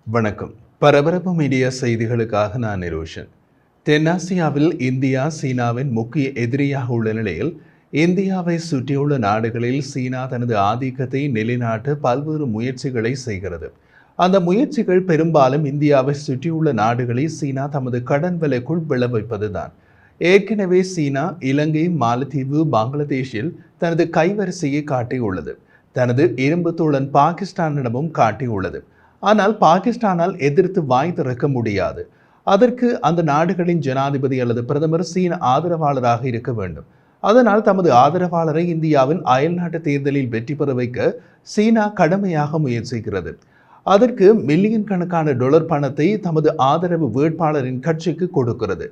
வணக்கம். பரபரப்பு மீடியா செய்திகளுக்காக நான் நிரோஷன். தென்னாசியாவில் இந்தியா சீனாவின் முக்கிய எதிரியாக உள்ள நிலையில் இந்தியாவை சுற்றியுள்ள நாடுகளில் சீனா தனது ஆதிக்கத்தை நிலைநாட்ட பல்வேறு முயற்சிகளை செய்கிறது. அந்த முயற்சிகள் பெரும்பாலும் இந்தியாவை சுற்றியுள்ள நாடுகளை சீனா தமது கடன் விலைக்குள் விளைவிப்பதுதான். ஏற்கனவே சீனா இலங்கை, மாலத்தீவு, பங்களாதேஷில் தனது கைவரிசையை காட்டியுள்ளது. தனது இரும்பு தோழன் பாகிஸ்தானிடமும் காட்டியுள்ளது. ஆனால் பாகிஸ்தானால் எதிர்த்து வாய் திறக்க முடியாது. அதற்கு அந்த நாடுகளின் ஜனாதிபதி அல்லது பிரதமர் சீன ஆதரவாளராக இருக்க வேண்டும். அதனால் தமது ஆதரவாளரை இந்தியாவின் அயல்நாட்டு தேர்தலில் வெற்றி பெற வைக்க சீனா கடுமையாக முயற்சிக்கிறது. அதற்கு மில்லியன் கணக்கான டாலர் பணத்தை தமது ஆதரவு வேட்பாளரின் கட்சிக்கு கொடுக்கிறது.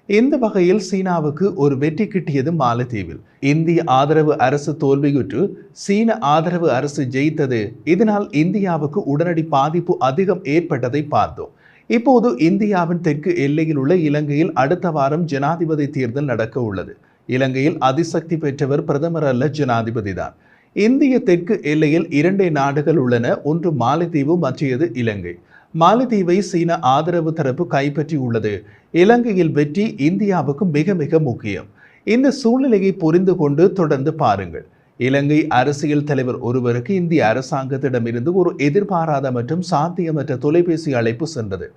இந்த வகையில் சீனாவுக்கு ஒரு வெற்றி கிட்டியது மாலத்தீவில். இந்திய ஆதரவு அரசு தோல்வியுற்று சீன ஆதரவு அரசு ஜெயித்தது. இதனால் இந்தியாவுக்கு உடனடி பாதிப்பு அதிகம் ஏற்பட்டதை பார்த்தோம். இப்போது இந்தியாவின் தெற்கு எல்லையில் உள்ள இலங்கையில் அடுத்த வாரம் ஜனாதிபதி தேர்தல் நடக்க உள்ளது. இலங்கையில் அதிசக்தி பெற்றவர் பிரதமர் அல்ல, ஜனாதிபதி தான். இந்திய தெற்கு எல்லையில் இரண்டே நாடுகள் உள்ளன. ஒன்று மாலத்தீவு, மற்றது இலங்கை. மாலத்தீவை சீன ஆதரவு தரப்பு கைப்பற்றி உள்ளது. இலங்கையில் வெற்றி இந்தியாவுக்கு மிக மிக முக்கியம். இந்த சூழ்நிலையை புரிந்து கொண்டு தொடர்ந்து பாருங்கள். இலங்கை அரசியல் தலைவர் ஒருவருக்கு இந்திய அரசாங்கத்திடமிருந்து ஒரு எதிர்பாராத மற்றும் சாத்தியமற்ற தொலைபேசி அழைப்பு சென்றது.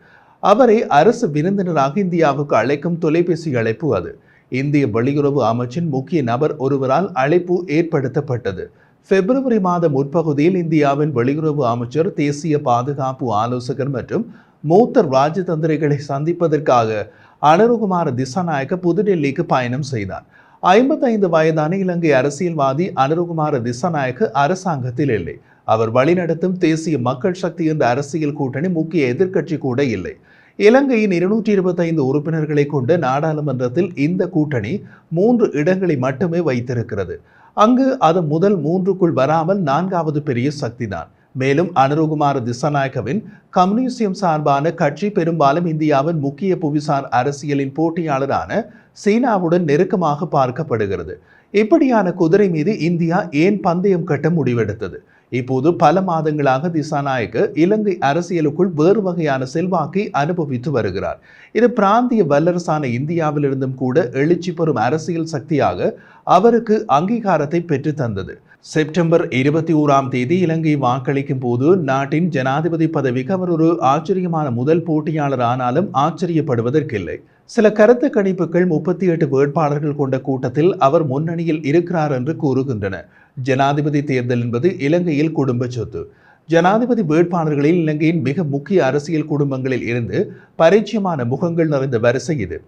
அவரை அரசு விருந்தினராக இந்தியாவுக்கு அழைக்கும் தொலைபேசி அழைப்பு அது. இந்திய வெளியுறவு அமைச்சின் முக்கிய நபர் ஒருவரால் அழைப்பு ஏற்படுத்தப்பட்டது. பிப்ரவரி மாத முற்பகுதியில் இந்தியாவின் வெளியுறவு அமைச்சர், தேசிய பாதுகாப்பு ஆலோசகர் மற்றும் மூத்த ராஜதந்திரிகளை சந்திப்பதற்காக அனுரகுமார திசாநாயக்க புதுடெல்லிக்கு பயணம் செய்தார். 55 வயதான இலங்கை அரசியல்வாதி அனுரகுமார திசாநாயக்க அரசாங்கத்தில் இல்லை. அவர் வழிநடத்தும் தேசிய மக்கள் சக்தி என்ற அரசியல் கூட்டணி முக்கிய எதிர்க்கட்சி கூட இல்லை. இலங்கையின் 225 உறுப்பினர்களை கொண்ட நாடாளுமன்றத்தில் இந்த கூட்டணி 3 இடங்களை மட்டுமே வைத்திருக்கிறது. அங்கு அது முதல் 3க்குள் வராமல் 4வது பெரிய சக்திதான். மேலும் அனுரகுமார திசாநாயக்கவின் கம்யூனிஸ்டியம் சார்பான கட்சி பெரும்பாலும் இந்தியாவின் முக்கிய புவிசார் அரசியலின் போட்டியாளரான சீனாவுடன் நெருக்கமாக பார்க்கப்படுகிறது. இப்படியான குதிரை மீது இந்தியா ஏன் பந்தயம் கட்ட முடிவெடுத்தது? இப்போது பல மாதங்களாக திசாநாயக்க இலங்கை அரசியலுக்குள் வேறு வகையான செல்வாக்கை அனுபவித்து வருகிறார். இது பிராந்திய வல்லரசான இந்தியாவிலிருந்தும் கூட எழுச்சி பெறும் அரசியல் சக்தியாக அவருக்கு அங்கீகாரத்தை பெற்று தந்தது. செப்டம்பர் 21ஆம் தேதி இலங்கை வாக்களிக்கும் போது நாட்டின் ஜனாதிபதி பதவிக்கு அவர் ஒரு ஆச்சரியமான முதல் போட்டியாளர் ஆனாலும் ஆச்சரியப்படுவதற்கில்லை. சில கருத்து கணிப்புகள் 38 வேட்பாளர்கள் கொண்ட கூட்டத்தில் அவர் முன்னணியில் இருக்கிறார் என்று கூறுகின்றன. ஜனாதிபதி தேர்தல் என்பது இலங்கையில் குடும்ப சொத்து. ஜனாதிபதி வேட்பாளர்களில் இலங்கையின் மிக முக்கிய அரசியல் குடும்பங்களில் இருந்து பரிச்சயமான முகங்கள் நிறைந்த வரிசை இது.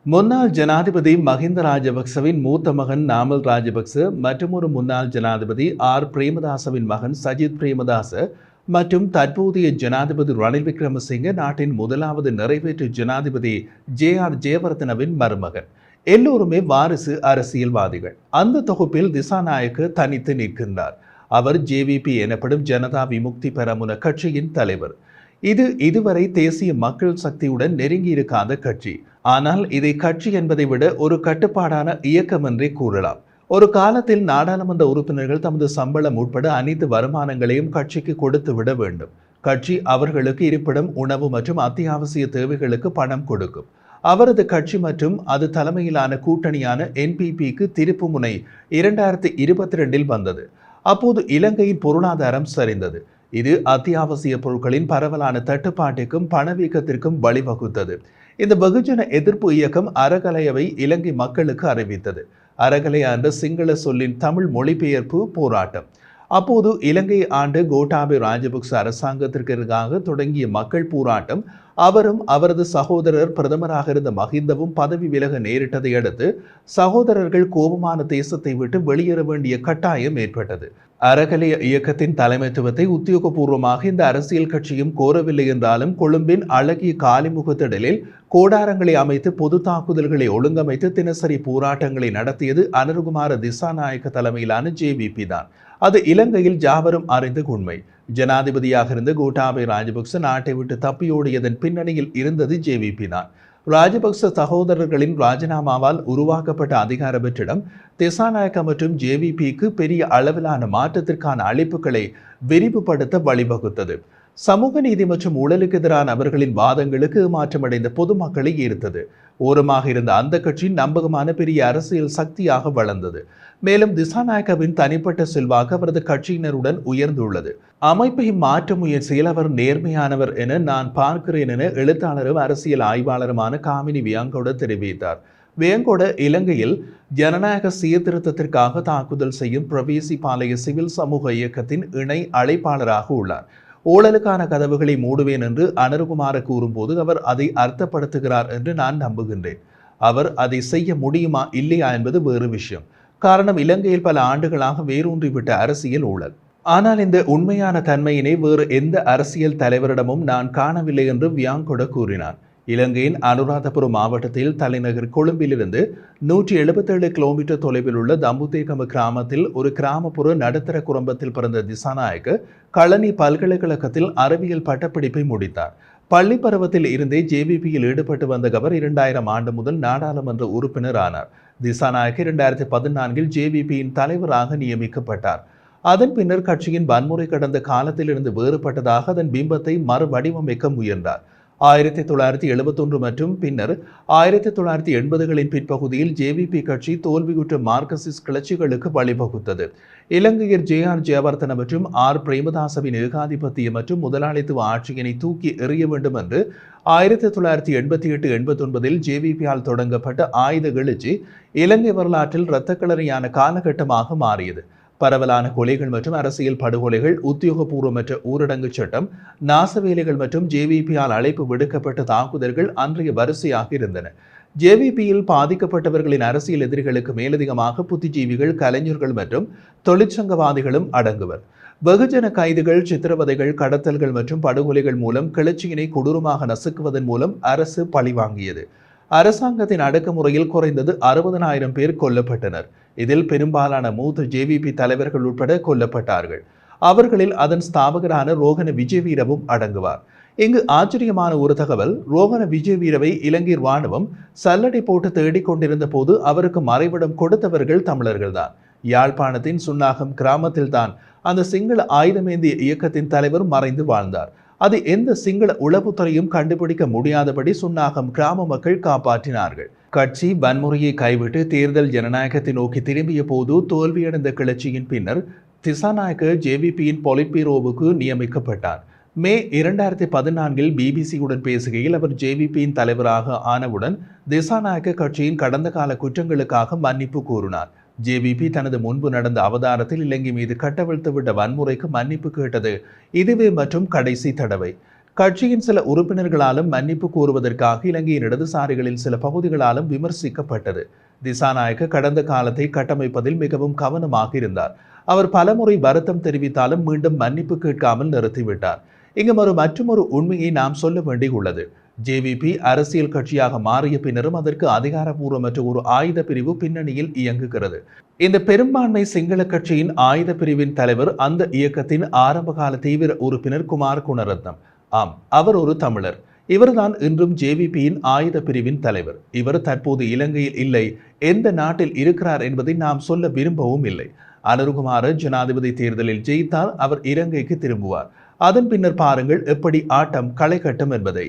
முன்னாள் ஜனாதிபதி மஹிந்த ராஜபக்சவின் மூத்த மகன் நாமல் ராஜபக்ச, மற்றும் ஒரு முன்னாள் ஜனாதிபதி ஆர் பிரேமதாசவின் மகன் சஜித் பிரேமதாச மற்றும் தற்போதைய ஜனாதிபதி ரணில் விக்ரமசிங்க, நாட்டின் முதலாவது நிறைவேற்று ஜனாதிபதி ஜே.ஆர். ஜெயவர்தனவின் மருமகன். எல்லோருமே வாரிசு அரசியல்வாதிகள். அந்த தொகுப்பில் திசாநாயக்க தனித்து நிற்கின்றார். அவர் ஜேவிபி எனப்படும் ஜனதா விமுக்தி பெரமுன கட்சியின் தலைவர். இது இதுவரை தேசிய மக்கள் சக்தியுடன் நெருங்கி இருக்காத கட்சி. ஆனால் இதை கட்சி என்பதை விட ஒரு கட்டுப்பாடான இயக்கம் என்றே கூறலாம். ஒரு காலத்தில் நாடாளுமன்ற உறுப்பினர்கள் தமது சம்பளம் உட்பட அனைத்து வருமானங்களையும் கட்சிக்கு கொடுத்து விட வேண்டும். கட்சி அவர்களுக்கு இருப்பிடம், உணவு மற்றும் அத்தியாவசிய தேவைகளுக்கு பணம் கொடுக்கும். அவரது கட்சி மற்றும் அது தலைமையிலான கூட்டணியான என்பிபிக்கு திருப்பு முனை 2022இல் வந்தது. அப்போது இலங்கையின் பொருளாதாரம் சரிந்தது. இது அத்தியாவசிய பொருட்களின் பரவலான தட்டுப்பாட்டிற்கும் பணவீக்கத்திற்கும் வழிவகுத்தது. இந்த வெகுஜன எதிர்ப்பு இயக்கம் அறகலையவை இலங்கை மக்களுக்கு அறிவித்தது. அறகலையா என்ற சிங்கள சொல்லின் தமிழ் மொழிபெயர்ப்பு போராட்டம். அப்போது இலங்கை ஆண்டு கோட்டாபய ராஜபக்ச அரசாங்கத்திற்காக தொடங்கிய மக்கள் போராட்டம். அவரும் அவரது சகோதரர் பிரதமராக இருந்த மஹிந்தவும் பதவி விலக நேரிட்டதை அடுத்து சகோதரர்கள் கோபமான தேசத்தை விட்டு வெளியேற வேண்டிய கட்டாயம் ஏற்பட்டது. அறகலைய இயக்கத்தின் தலைமைத்துவத்தை உத்தியோகபூர்வமாக இந்த அரசியல் கட்சியும் கோரவில்லை என்றாலும் கொழும்பின் அழகிய காலிமுகத்திடலில் கோடாரங்களை அமைத்து பொது தாக்குதல்களை ஒழுங்கமைத்து தினசரி போராட்டங்களை நடத்தியது அனுரகுமார திசாநாயக்க தலைமையிலான ஜேவிபி தான். அது இலங்கையில் யாவரும் அறிந்த உண்மை. ஜனாதிபதியாக இருந்த கோட்டாபய ராஜபக்ச நாட்டை விட்டு தப்பியோடியதன் பின்னணியில் இருந்தது ஜேவிபி தான். ராஜபக்ச சகோதரர்களின் ராஜினாமாவால் உருவாக்கப்பட்ட அதிகார வெற்றிடம் திசாநாயக்க மற்றும் ஜேவிபிக்கு பெரிய அளவிலான மாற்றத்திற்கான அழைப்புகளை விரிவுபடுத்த வழிவகுத்தது. சமூக நீதி மற்றும் ஊழலுக்கு எதிரான அவர்களின் வாதங்களுக்கு மாற்றமடைந்த பொதுமக்களை ஈர்த்தது. ஓரமாக இருந்த அந்த கட்சி நம்பகமான பெரிய அரசியல் சக்தியாக வளர்ந்தது. மேலும் திசாநாயக்கவின் தனிப்பட்ட செல்வாக்கு அவரது கட்சியினருடன் உயர்ந்துள்ளது. அமைப்பை மாற்ற முயற்சியில் அவர் நேர்மையானவர் என நான் பார்க்கிறேன் என எழுத்தாளரும் அரசியல் ஆய்வாளருமான காமினி வியாங்கோட தெரிவித்தார். வேங்கோட இலங்கையில் ஜனநாயக சீர்திருத்தத்திற்காக தாக்குதல் செய்யும் பிரவேசி பாளைய சிவில் சமூக இயக்கத்தின் இணை அழைப்பாளராக உள்ளார். ஊழலுக்கான கதவுகளை மூடுவேன் என்று அனுருகுமார கூறும்போது அவர் அதை அர்த்தப்படுத்துகிறார் என்று நான் நம்புகின்றேன். அவர் அதை செய்ய முடியுமா இல்லையா என்பது வேறு விஷயம். காரணம், இலங்கையில் பல ஆண்டுகளாக வேரூன்றிவிட்ட அரசியல் ஊழல். ஆனால் இந்த உண்மையான தன்மையினை வேறு எந்த அரசியல் தலைவரிடமும் நான் காணவில்லை என்று வியாங்கொட கூறினார். இலங்கையின் அனுராதபுரம் மாவட்டத்தில் தலைநகர் கொழும்பிலிருந்து 177 கிலோமீட்டர் தொலைவில் உள்ள தம்புத்தேகம கிராமத்தில் ஒரு கிராமப்புற நடுத்தர குடும்பத்தில் பிறந்த திசாநாயக்க களனி பல்கலைக்கழகத்தில் அறிவியல் பட்டப்படிப்பை முடித்தார். பள்ளி பருவத்தில் இருந்தே ஜேவிபியில் ஈடுபட்டு வந்த அவர் 2000 ஆண்டு முதல் நாடாளுமன்ற உறுப்பினர் ஆனார். திசாநாயக்க 2014 ஜேவிபியின் தலைவராக நியமிக்கப்பட்டார். அதன் பின்னர் கட்சியின் வன்முறை கடந்த காலத்திலிருந்து வேறுபட்டதாக அதன் பிம்பத்தை மறுவடிவமைக்க முயன்றார். 1971 மற்றும் பின்னர் 1980களின் பிற்பகுதியில் ஜேவிபி கட்சி தோல்வியுற்ற மார்க்சிஸ்ட் கிளர்ச்சிகளுக்கு வழிவகுத்தது. இலங்கையர் JR ஜெயவர்தன மற்றும் R பிரேமதாசவின் ஏகாதிபத்திய மற்றும் முதலாளித்துவ ஆட்சியினை தூக்கி எறிய வேண்டும் என்று 1988-89 ஜேவிபியால் தொடங்கப்பட்ட ஆயுத எழுச்சி இலங்கை வரலாற்றில் இரத்தக்களரியான காலகட்டமாக மாறியது. பரவலான கொலைகள் மற்றும் அரசியல் படுகொலைகள், உத்தியோகபூர்வமற்ற ஊரடங்கு சட்டம், நாசவேலைகள் மற்றும் ஜேவிபியால் அழைப்பு விடுக்கப்பட்ட தாக்குதல்கள் அன்றைய வரிசையாக இருந்தன. ஜேவிபியில் பாதிக்கப்பட்டவர்களின் அரசியல் எதிரிகளுக்கு மேலதிகமாக புத்திஜீவிகள், கலைஞர்கள் மற்றும் தொழிற்சங்கவாதிகளும் அடங்குவர். வெகுஜன கைதுகள், சித்திரவதைகள், கடத்தல்கள் மற்றும் படுகொலைகள் மூலம் கிளர்ச்சியினை கொடூரமாக நசுக்குவதன் மூலம் அரசு பழிவாங்கியது. அரசாங்கத்தின் அடக்குமுறையில் குறைந்தது 60,000 பேர் கொல்லப்பட்டனர். இதில் பெரும்பாலான மூத்த ஜேவிபி தலைவர்கள் உட்பட கொல்லப்பட்டார்கள். அவர்களில் அதன் ஸ்தாபகரான ரோகண விஜயவீரவும் அடங்குவார். இங்கு ஆச்சரியமான ஒரு தகவல், ரோகண விஜயவீரவை இலங்கை ராணுவம் சல்லடை போட்டு தேடிக்கொண்டிருந்த போது அவருக்கு மறைவிடம் கொடுத்தவர்கள் தமிழர்கள்தான். யாழ்ப்பாணத்தின் சுன்னாகம் கிராமத்தில்தான் அந்த சிங்கள ஆயுதமேந்திய இயக்கத்தின் தலைவர் மறைந்து வாழ்ந்தார். அது எந்த சிங்கள உளவுத்துறையும் கண்டுபிடிக்க முடியாதபடி சுன்னாகம் கிராம மக்கள் காப்பாற்றினார்கள். கட்சி வன்முறையை கைவிட்டு தேர்தல் ஜனநாயகத்தை நோக்கி திரும்பிய போது தோல்வியடைந்த கிளர்ச்சியின் பின்னர் திசாநாயக்க ஜேவிபியின் பொலிட்பீரோவுக்கு நியமிக்கப்பட்டார். மே 2014 பிபிசியுடன் பேசுகையில் அவர் ஜேவிபியின் தலைவராக ஆனவுடன் திசாநாயக்க கட்சியின் கடந்த கால குற்றங்களுக்காக மன்னிப்பு கூறினார். ஜேவிபி தனது முன்பு நடந்த அவதாரத்தில் இலங்கை மீது கட்டவிழ்த்துவிட்ட வன்முறைக்கு மன்னிப்பு கேட்டது இதுவே மற்றும் கடைசி தடவை. கட்சியின் சில உறுப்பினர்களாலும் மன்னிப்பு கூறுவதற்காக இலங்கையின் இடதுசாரிகளின் சில பகுதிகளாலும் விமர்சிக்கப்பட்டது. திசாநாயக்க கடந்த காலத்தை கட்டமைப்பதில் மிகவும் கவனமாக இருந்தார். அவர் பலமுறை வருத்தம் தெரிவித்தாலும் மீண்டும் மன்னிப்பு கேட்காமல் நிறுத்திவிட்டார். இங்கு மற்றொரு உண்மையை நாம் சொல்ல வேண்டியுள்ளது. ஜேவிபி அரசியல் கட்சியாக மாறிய பின்னரும் அதற்கு அதிகாரப்பூர்வமற்ற ஒரு ஆயுத பிரிவு பின்னணியில் இயங்குகிறது. இந்த பெரும்பான்மை சிங்கள கட்சியின் ஆயுத பிரிவின் தலைவர் அந்த இயக்கத்தின் ஆரம்பகால தீவிர உறுப்பினர் குமார் குணரத்னம். ஆம், அவர் ஒரு தமிழர். இவர்தான் இன்றும் ஜேவிபியின் ஆயுத பிரிவின் தலைவர். இவர் தற்போது இலங்கையில் இல்லை, எந்த நாட்டில் இருக்கிறார் என்பதை நாம் சொல்ல விரும்பவும் இல்லை. அனுருகுமார ஜனாதிபதி தேர்தலில் ஜெயித்தால் அவர் இலங்கைக்கு திரும்புவார். அதன் பின்னர் பாருங்கள் எப்படி ஆட்டம் களை கட்டும் என்பதை.